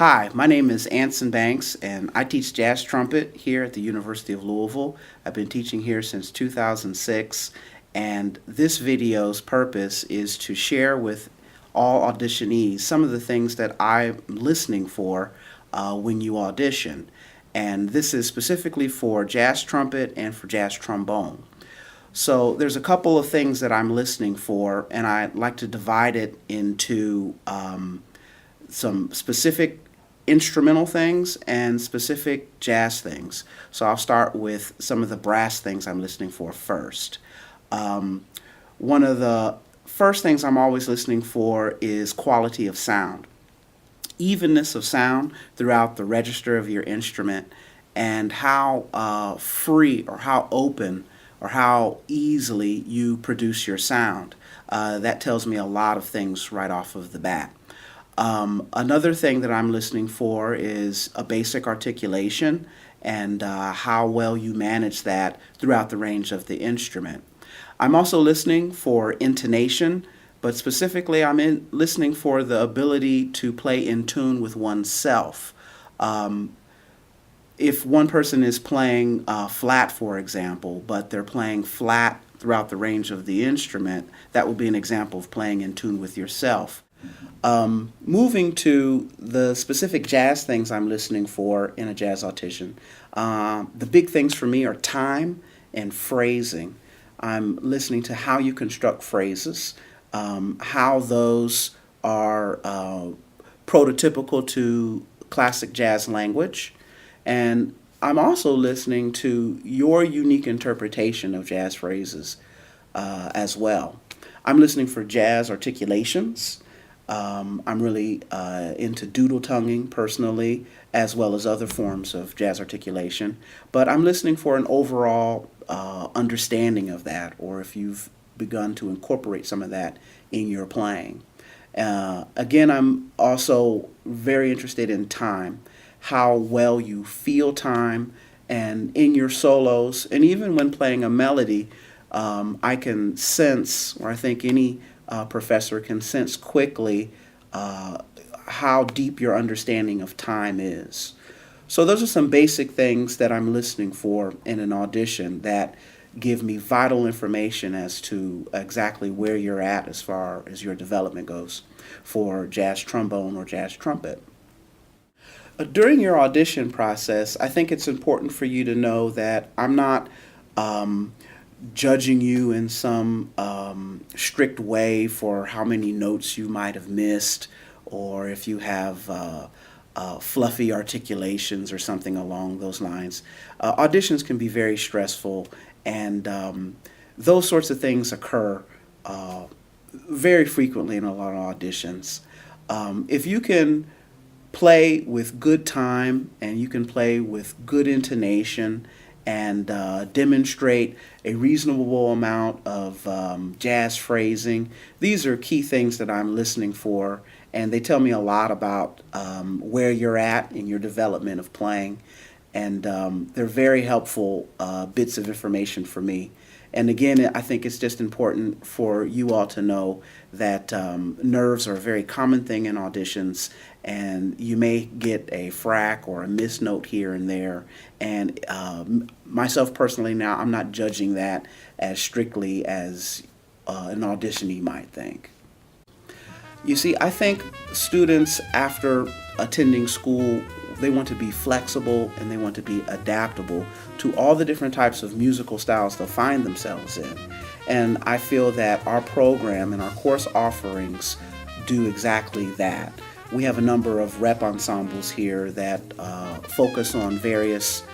Hi, my name is Anson Banks, and I teach jazz trumpet here at the University of Louisville. I've been teaching here since 2006, and this video's purpose is to share with all auditionees some of the things that I'm listening for when you audition. And this is specifically for jazz trumpet and for jazz trombone. So there's a couple of things that I'm listening for, and I'd like to divide it into some specific instrumental things and specific jazz things. So I'll start with some of the brass things I'm listening for first. One of the first things I'm always listening for is quality of sound. Evenness of sound throughout the register of your instrument, and how free or how open or how easily you produce your sound. That tells me a lot of things right off of the bat. Another thing that I'm listening for is a basic articulation and how well you manage that throughout the range of the instrument. I'm also listening for intonation, but specifically I'm listening for the ability to play in tune with oneself. If one person is playing flat, for example, but they're playing flat throughout the range of the instrument, that would be an example of playing in tune with yourself. Moving to the specific jazz things I'm listening for in a jazz audition, the big things for me are time and phrasing. I'm listening to how you construct phrases, how those are prototypical to classic jazz language, and I'm also listening to your unique interpretation of jazz phrases as well. I'm listening for jazz articulations. I'm really into doodle tonguing personally, as well as other forms of jazz articulation. But I'm listening for an overall understanding of that, or if you've begun to incorporate some of that in your playing. Again, I'm also very interested in time, how well you feel time, and in your solos, and even when playing a melody, I can sense, or I think any professor can sense quickly how deep your understanding of time is. So those are some basic things that I'm listening for in an audition that give me vital information as to exactly where you're at as far as your development goes for jazz trombone or jazz trumpet. During your audition process, I think it's important for you to know that I'm not judging you in some strict way for how many notes you might have missed, or if you have fluffy articulations or something along those lines. Auditions can be very stressful, and those sorts of things occur very frequently in a lot of auditions. If you can play with good time and you can play with good intonation and demonstrate a reasonable amount of jazz phrasing. These are key things that I'm listening for, and they tell me a lot about where you're at in your development of playing, and they're very helpful bits of information for me. And again, I think it's just important for you all to know that nerves are a very common thing in auditions, and you may get a frac or a missed note here and there. And myself personally now, I'm not judging that as strictly as an auditionee might think. You see, I think students, after attending school, they want to be flexible and they want to be adaptable to all the different types of musical styles they'll find themselves in. And I feel that our program and our course offerings do exactly that. We have a number of rep ensembles here that focus on various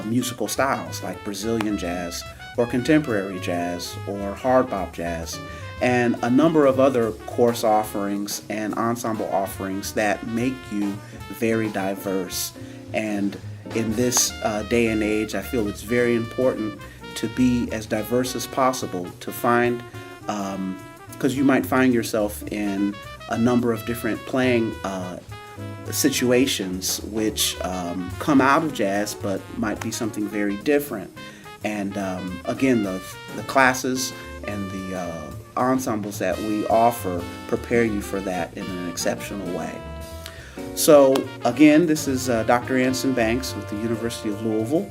musical styles like Brazilian jazz or contemporary jazz or hard bop jazz, and a number of other course offerings and ensemble offerings that make you very diverse. And in this day and age, I feel it's very important to be as diverse as possible, to find, because you might find yourself in a number of different playing situations which come out of jazz but might be something very different. And again, the classes and the ensembles that we offer prepare you for that in an exceptional way. So again, this is Dr. Anson Banks with the University of Louisville,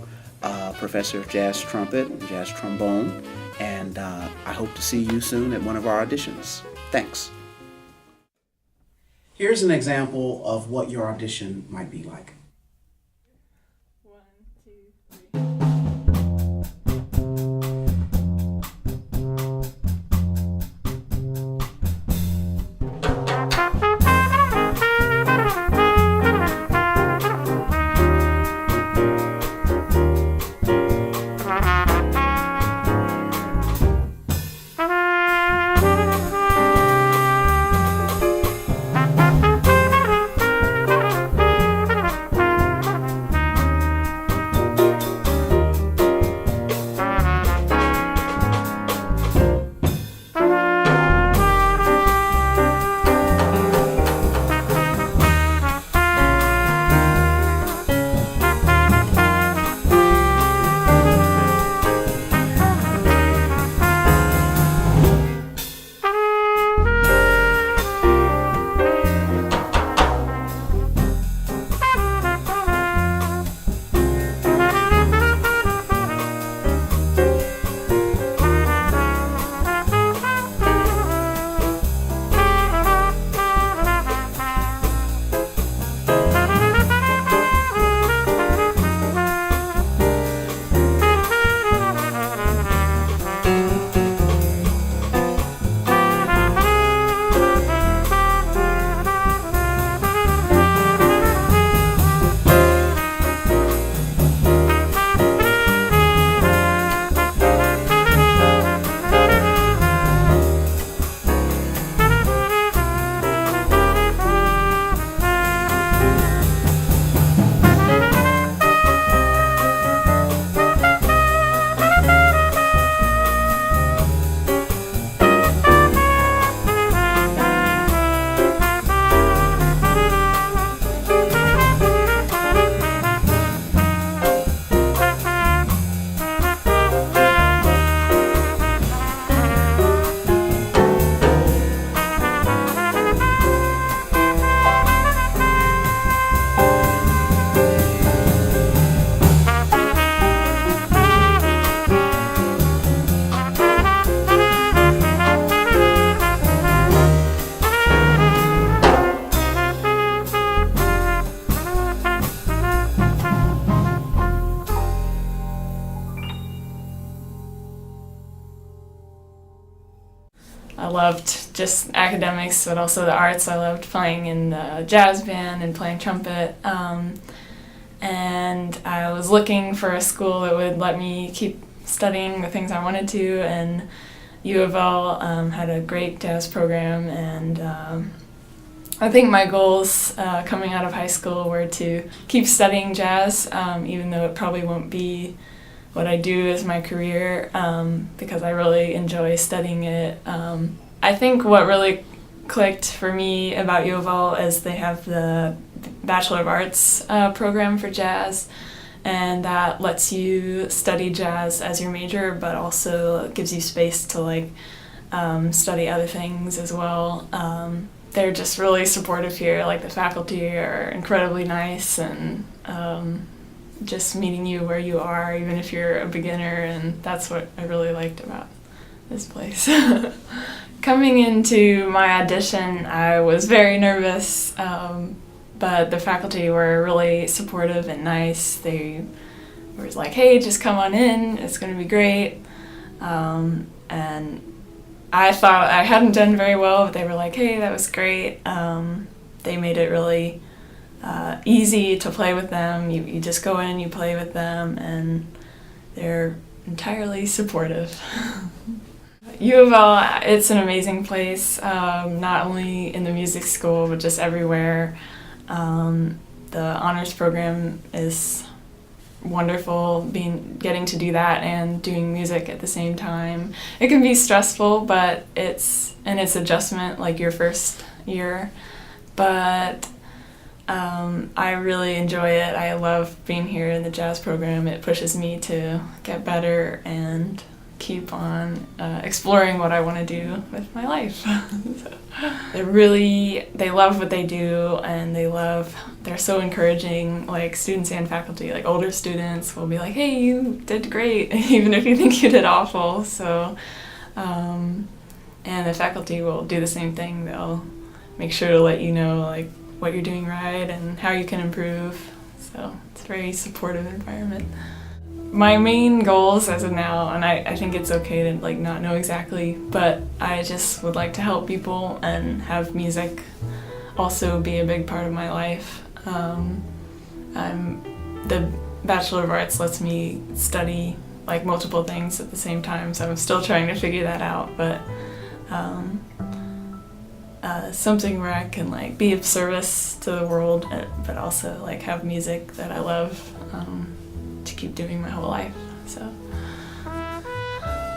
professor of jazz trumpet and jazz trombone, and I hope to see you soon at one of our auditions. Thanks. Here's an example of what your audition might be like. 1, 2, 3. I loved just academics, but also the arts. I loved playing in the jazz band and playing trumpet. And I was looking for a school that would let me keep studying the things I wanted to, and U of L had a great jazz program, and I think my goals coming out of high school were to keep studying jazz, even though it probably won't be what I do as my career, because I really enjoy studying it. I think what really clicked for me about U of L is they have the Bachelor of Arts program for jazz, and that lets you study jazz as your major, but also gives you space to study other things as well. They're just really supportive here. Like, the faculty are incredibly nice, and just meeting you where you are, even if you're a beginner, and that's what I really liked about this place. Coming into my audition, I was very nervous, but the faculty were really supportive and nice. They were like, hey, just come on in, it's going to be great. And I thought I hadn't done very well, but they were like, hey, that was great. They made it really easy to play with them. You just go in, you play with them, and they're entirely supportive. U of L, it's an amazing place, not only in the music school, but just everywhere. The honors program is wonderful, getting to do that and doing music at the same time. It can be stressful, but it's adjustment, like your first year. But I really enjoy it. I love being here in the jazz program. It pushes me to get better and keep on exploring what I want to do with my life. So, they love what they do, and they're so encouraging, like students and faculty, like older students will be like, hey, you did great, even if you think you did awful. So, and the faculty will do the same thing. They'll make sure to let you know like what you're doing right and how you can improve. So it's a very supportive environment. My main goals as of now, and I think it's okay to like not know exactly, but I just would like to help people and have music also be a big part of my life. The Bachelor of Arts lets me study like multiple things at the same time, so I'm still trying to figure that out, but something where I can like be of service to the world, but also like have music that I love to keep doing my whole life. So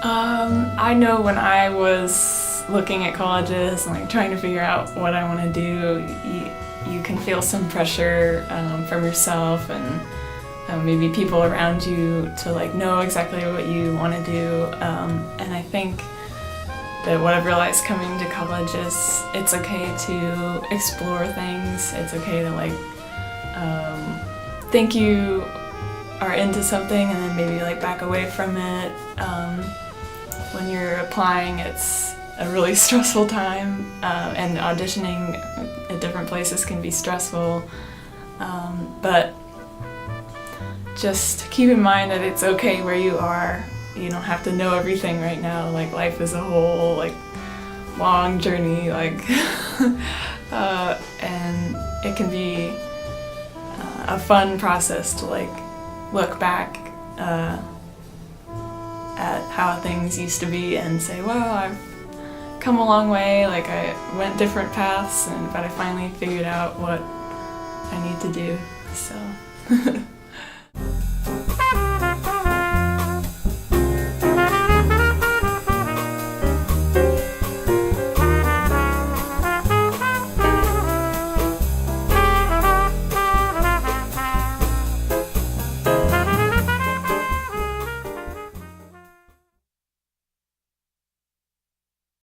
I know when I was looking at colleges and like trying to figure out what I want to do, you can feel some pressure from yourself and maybe people around you to like know exactly what you want to do, and I think that what I've realized coming to college is it's okay to explore things. It's okay to like think you are into something and then maybe like back away from it. When you're applying, it's a really stressful time, and auditioning at different places can be stressful, but just keep in mind that it's okay where you are. You don't have to know everything right now. Like life is a whole like long journey, like and it can be a fun process to like look back at how things used to be and say, wow, I've come a long way. Like I went different paths, but I finally figured out what I need to do. So.